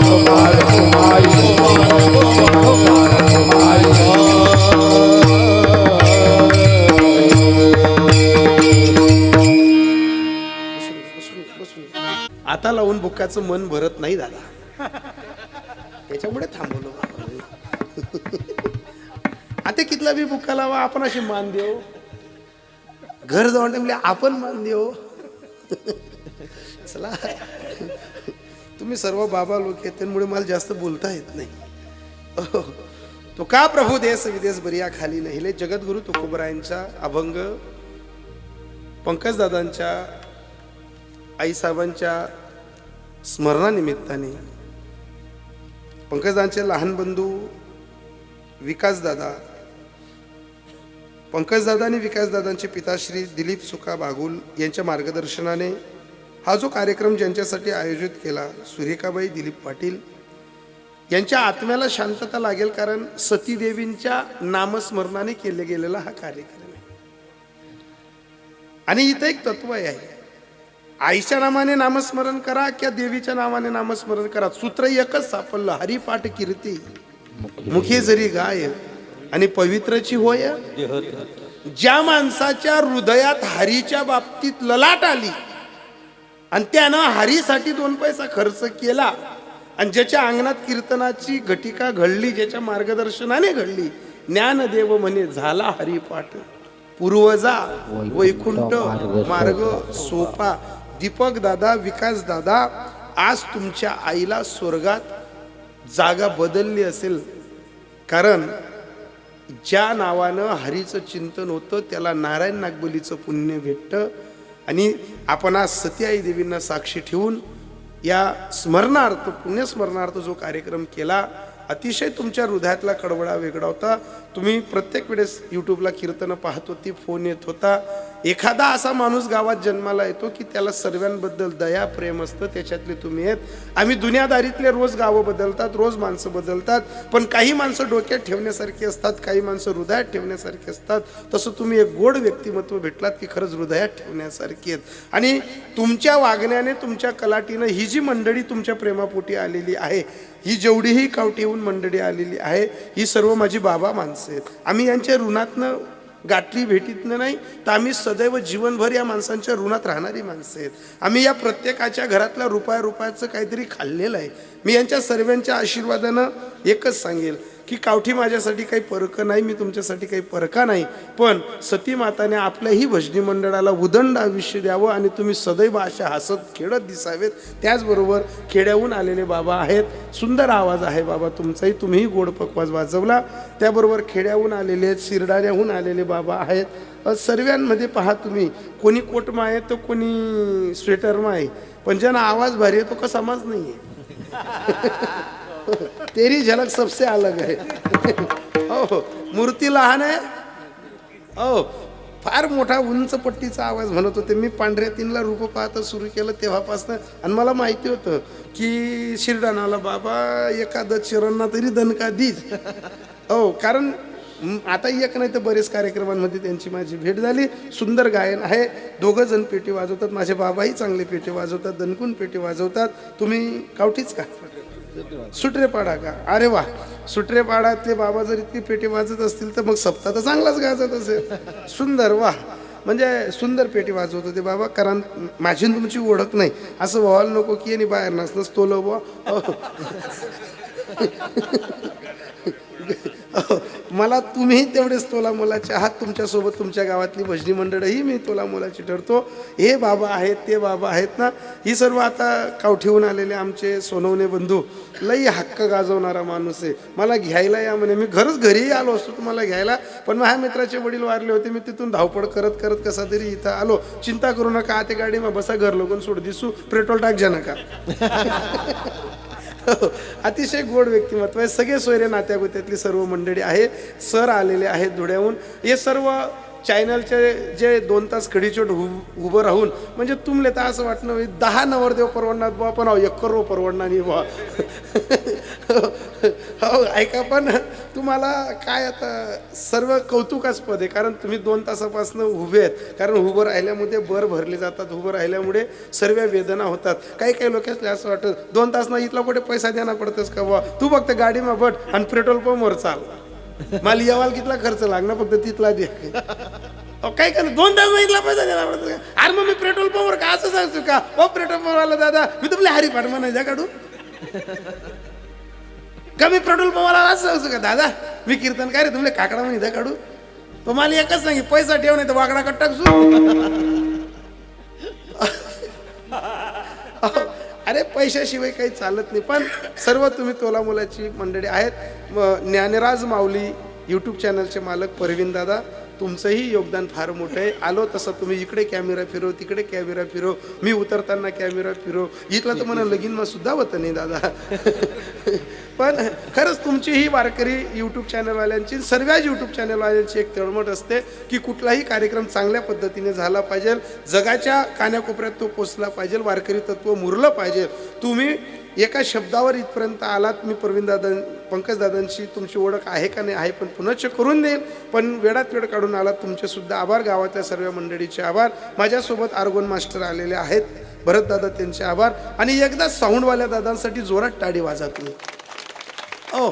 S2: गोपाल कुमाई गोपाल कुमाई गोपाल
S1: आता लावून बुक्काचं मन भरत नाही दादा, त्याच्यामुळे थांबवलो बाबांनी. आता कितला बी बुक्का लावा आपण अशी मान देऊ, घर जाऊन टाइमले आपण मान देऊ. चला, तुम्ही सर्व बाबा लोक आहेत त्यामुळे मला जास्त बोलता येत नाही. तो का प्रभू देश विदेश बरिया खाली नहिले. जगद्गुरु तुकोबरायांचा अभंग पंकजदादांच्या आईसाहेबांच्या स्मरणानिमित्ताने, पंकजदादांचे लहान बंधू विकासदादा, पंकजदादा आणि विकासदादांचे पिता श्री दिलीप सुका बागुल यांच्या मार्गदर्शनाने हा जो कार्यक्रम ज्यांच्यासाठी आयोजित केला, सुरेखाबाई दिलीप पाटील यांच्या आत्म्याला शांतता लागेल, कारण सतीदेवींच्या नामस्मरणाने केले गेलेला हा कार्यक्रम आहे. आणि इथं एक तत्व आहे, आईच्या नामाने नामस्मरण करा किंवा देवीच्या नावाने नामस्मरण करा, सूत्र एकच सापडलं, हरिपाठ कीर्ती मुखे जरी गाय आणि पवित्रची होय. ज्या माणसाच्या हृदयात हरीच्या बाबतीत ललाट आली आणि त्यानं हरीसाठी 2 पैसा खर्च केला आणि ज्याच्या अंगणात कीर्तनाची घटिका घडली, ज्याच्या मार्गदर्शनाने घडली, ज्ञानदेव म्हणे झाला हरिपाठ, पूर्वजा वैकुंठ मार्ग सोपा. दीपक दादा, विकास दादा, आज तुमच्या आईला स्वर्गात जागा बदलली असेल, कारण ज्या नावानं हरीचं चिंतन होतं त्याला नारायण नागबलीचं पुण्य भेटतं. आणि आपण आज सती आई देवींना साक्षी ठेवून या स्मरणार्थ, पुण्यस्मरणार्थ जो कार्यक्रम केला, अतिशय तुमच्या हृदयातला कडवडा वेगळा होता. तुम्ही प्रत्येक वेळेस यूट्यूबला कीर्तनं पाहत होती, फोन येत होता. एखादा असा माणूस गावात जन्माला येतो की त्याला सर्वांबद्दल दया प्रेम असतं, त्याच्यातले तुम्ही आहेत. आम्ही दुनियादारीतले रोज गावं बदलतात, रोज माणसं बदलतात, पण काही माणसं डोक्यात ठेवण्यासारखी असतात, काही माणसं हृदयात ठेवण्यासारखी असतात. तसं तुम्ही एक गोड व्यक्तिमत्व भेटलात की खरंच हृदयात ठेवण्यासारखी आहेत. आणि तुमच्या वागण्याने, तुमच्या कलाटीनं ही जी मंडळी तुमच्या प्रेमापोटी आलेली आहे, ही जेवढीही कावटीहून मंडळी आलेली आहे, ही सर्व माझी बाबा माणसं आहेत. आम्ही यांच्या ऋणातनं गाठली भेटीतनं नाही, तर आम्ही सदैव जीवनभर या माणसांच्या ऋणात राहणारी माणसं आहेत. आम्ही या प्रत्येकाच्या घरातल्या रुपयाचं काहीतरी खाल्लेलं आहे. मी यांच्या सर्वांच्या आशीर्वादानं एकच सांगेल की कावठी माझ्यासाठी काही परक नाही, मी तुमच्यासाठी काही परका नाही, पण सती माताने आपल्याही भजनी मंडळाला उदंड आयुष्य द्यावं आणि तुम्ही सदैव अशा हसत खेळत दिसावेत. त्याचबरोबर खेड्याहून आलेले बाबा आहेत, सुंदर आवाज आहे बाबा तुमचाही, तुम्हीही गोड पकवाज वाजवला. त्याबरोबर खेड्याहून आलेले आहेत, शिरडाण्याहून आलेले बाबा आहेत. सर्वांमध्ये पहा तुम्ही, कोणी कोटमा आहे तर कोणी स्वेटरमा आहे, पण ज्यांना आवाज भारी आहे तो का समाज नाही आहे. तेरी झलक सबसे अलग आहे. हो, मूर्ती लहान आहे, हो फार मोठा उंच पट्टीचा आवाज म्हणत होते. मी पांढऱ्या 3ला रूप पाहता सुरू केलं तेव्हापासून, आणि मला माहिती होतं की शिरडाणाला बाबा एखादं चरणना तरी दणका दीज. हो, कारण आता एक नाही तर बरेच कार्यक्रमांमध्ये त्यांची माझी भेट झाली. सुंदर गायन आहे, 2 जण पेटी वाजवतात, माझे बाबाही चांगले पेटी वाजवतात, दणकून पेटी वाजवतात. तुम्ही कावठीच का? सुटरेपाडा का? अरे वा, सुटरेपाडातले बाबा जर इतकी पेटी वाजत असतील तर मग सप्ताह तर चांगलाच गाजत असेल. सुंदर, वा. म्हणजे सुंदर पेटी वाजवत होते बाबा, कारण माझी आणि तुमची ओळख नाही असं व्हायला नको की आणि बाहेर नसनंच तोलं बुवा. मला तुम्ही तेवढेच तोला मोलाचे आहात. तुमच्यासोबत तुमच्या गावातली भजनी मंडळही मी तोला मोलाची ठरतो. हे बाबा आहेत ते बाबा आहेत ना, ही सर्व आता कावठीहून आलेले आमचे सोनवणे बंधू. लई हक्क गाजवणारा माणूस आहे. मला घ्यायला या म्हणे. मी घरीही आलो असतो तुम्हाला घ्यायला, पण माझ्या मित्राचे वडील वारले होते. मी तिथून धावपळ करत करत कसा तरी इथं आलो. चिंता करू नका, आते गाडी मग बसा, घर लोकून सोड दिसू, पेट्रोल टाक जा नका. अतिशय गोड व्यक्तिमत्व आहे. सगळे सोयरे नात्यागोत्यातली सर्व मंडळी आहे. सर आलेले आहेत धुळ्याहून. हे सर्व चॅनलचे जे 2 तास खडीचोट उभं राहून म्हणजे तुमले तर असं वाटणं 10 नवरदेव परवडणार बुवा, पण 1 करोड परवडणार नाही बुवा. हो ऐका, पण तुम्हाला काय आता सर्व कौतुकास्पद आहे, कारण तुम्ही 2 तासापासून उभे आहेत. कारण उभं राहिल्यामुळे बर भरले जातात, उभं राहिल्यामुळे सर्व वेदना होतात. काही लोकांना असं वाटतं 2 तास ना इथला कुठे पैसा देणार पडतस का बुवा, तू फक्त गाडीમાં बट आणि पेट्रोल पंपवर चाल, मला येवाल कितला खर्च लागणार फक्त तिथला दे. काय करणार 2 तास इथला पैसा देणार पडतो का? अरे मग मी पेट्रोल पंपवर का असं सांगतो का, ओ पेट्रोल पंपवाला दादा मी तुमले हरिपाठ म्हणायचा काढू का, मी पेट्रोल पंपवाला असं सांगतो का दादा मी कीर्तन काय रे तुमले काकडा म्हणायचा काढू. तो मला एकच सांगे पैसा ठेव नाही तर वाकडा कट टाकसू. अरे पैशाशिवाय काही चालत नाही. पण सर्व तुम्ही तोला मुलाची मंडळी आहेत. ज्ञानराज माऊली यूट्यूब चॅनलचे मालक परवीन दादा, तुमचंही योगदान फार मोठं आहे. आलो तसं तुम्ही इकडे कॅमेरा फिरव, तिकडे कॅमेरा फिरव, मी उतरताना कॅमेरा फिरव, इथला तर म्हणा लगीन सुद्धा होतं नाही दादा. पण खरंच तुमची ही वारकरी यूट्यूब चॅनलवाल्यांची, सर्वच यूट्यूब चॅनलवाल्यांची एक तळमट असते की कुठलाही कार्यक्रम चांगल्या पद्धतीने झाला पाहिजे, जगाच्या कानाकोपऱ्यात तो पोचला पाहिजे, वारकरी तत्व मुरलं पाहिजे. तुम्ही एका शब्दावर इथपर्यंत आलात. मी पंकजदादांची तुमची ओळख आहे का नाही आहे, पण पुनश्च करून देईन. पण वेळात वेळ काढून आलात, तुमचे सुद्धा आभार. गावातल्या सर्व मंडळीचे आभार. माझ्यासोबत आर्गोन मास्टर आलेले आहेत, भरतदादा, त्यांचे आभार. आणि एकदा साऊंडवाल्या दादांसाठी जोरात टाळी वाजा तुम्ही. ओ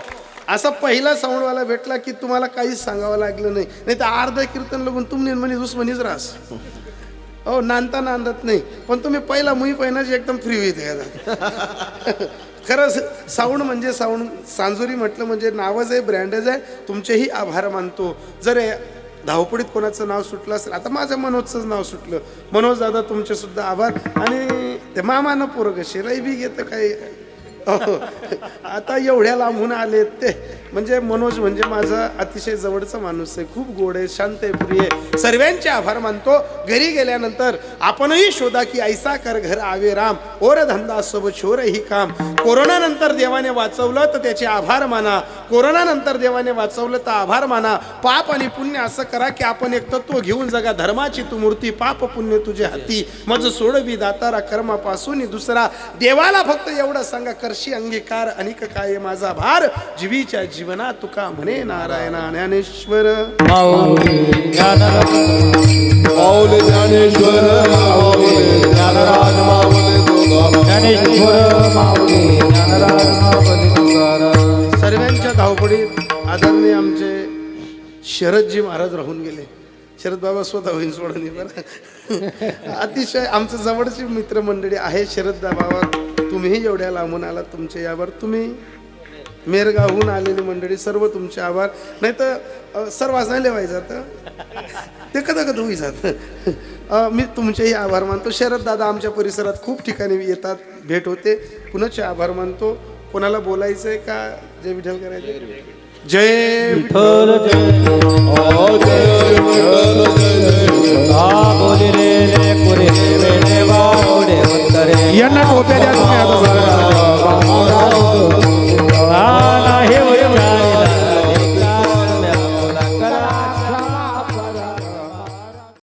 S1: असा पहिला साऊंडवाला भेटला की तुम्हाला काहीच सांगावं लागलं नाही, नाही तर अर्ध कीर्तन लागून तुम्ही म्हणे दुश्मनीच रास. हो नांदता नांदत नाही, पण तुम्ही पहिला मुही पहिनाच एकदम फ्री होईल. खरंच साऊंड म्हणजे साऊंड, सांजुरी म्हटलं म्हणजे नावच आहे, ब्रँडच आहे. तुमचेही आभार मानतो. जर धावपडीत कोणाचं नाव सुटलं असेल, आता माझ्या मनोजचं नाव सुटलं, मनोज दादा तुमचे सुद्धा आभार. आणि ते मामानं पोरं शिराई बी घेतं काही. आता एवढ्या लांबून आलेत ते, म्हणजे मनोज म्हणजे माझा अतिशय जवळचा माणूस आहे, खूप गोड आहे, शांत आहे, प्रिय आहे. सर्वांचे आभार मानतो. घरी गेल्यानंतर आपणही शोधा की ऐसा कर घर आवे राम, ओर धंदा सब छोर ही काम. कोरोना नंतर देवाने वाचवलं तर त्याचे आभार माना. कोरोना नंतर देवाने वाचवलं तर आभार माना. पाप आणि पुण्य असं करा की आपण एक तत्व घेऊन जगा. धर्माची तू मूर्ती, पाप पुण्य तुझे हाती, मज सोडवी दातारा कर्मापासून दुसरा. देवाला फक्त एवढं सांगा, करशी अंगीकार अनिक काय माझा भार. जीवीच्या जीवना तुका म्हणे नारायणा ज्ञानेश्वर.
S3: माऊली ज्ञानराज, माऊली ज्ञानेश्वर, माऊली ज्ञानराज, माऊली तुकाराम, ज्ञानेश्वर, माऊली ज्ञानराज, माऊली तुकाराम.
S1: सर्वांच्या धावपडीत आदरणीय आमचे शरदजी महाराज राहून गेले. शरद बाबा स्वतः होईन सोडणी बरं. अतिशय आमचं जवळची मित्रमंडळी आहे. शरद बाबा तुम्हीही एवढ्या लांबून आलात, तुमचे यावर. तुम्ही मेरगावहून आलेली मंडळी सर्व तुमचे आभार. नाही तर सर्वांना नाही लेवायचं तर ते कधी होई जातं. मी तुमचेही आभार मानतो. शरद दादा आमच्या परिसरात खूप ठिकाणी येतात, भेट होते. पुनश्च आभार मानतो. कोणाला बोलायचं आहे का? जय विठ्ठल करायचं. जय विठ्ठल,
S3: जय विठ्ठल, जय